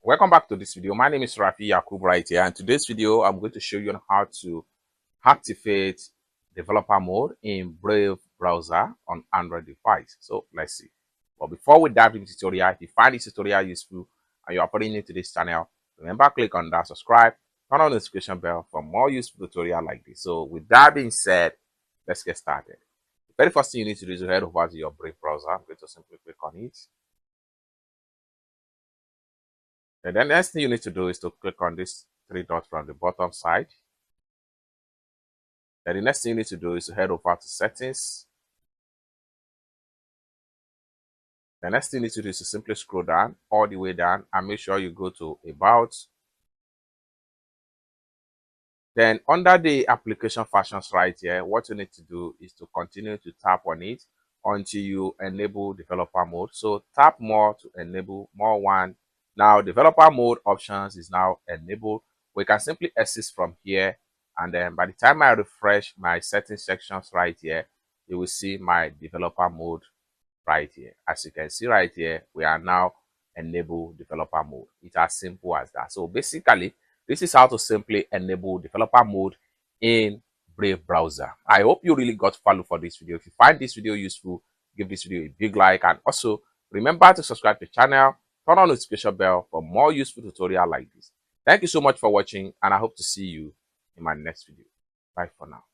Welcome back to this video. My name is Rafi Yakub right here, and today's video I'm going to show you on how to activate developer mode in Brave browser on Android device. So let's see. But before we dive into the tutorial, if you find this tutorial useful and you're operating new to this channel, remember click on that subscribe, turn on the notification bell for more useful tutorial like this. So with that being said, let's get started. The very first thing you need to do is to head over to your Brave browser. I'm going to simply click on it. And then the next thing you need to do is to click on this three dots from the bottom side. Then the next thing you need to do is to head over to settings. The next thing you need to do is to simply scroll down all the way down and make sure you go to about. Then under the application functions right here, what you need to do is to continue to tap on it until you enable developer mode. So tap more to enable more one. Now developer mode options is now enabled. We can simply exit from here, and then by the time I refresh my settings sections right here, you will see my developer mode right here. As you can see right here, we are now enable developer mode. It's as simple as that. So basically, this is how to simply enable developer mode in Brave browser. I hope you really got value for this video. If you find this video useful, give this video a big like, and also remember to subscribe to the channel, turn on the notification bell for more useful tutorial like this. Thank you so much for watching, and I hope to see you in my next video. Bye for now.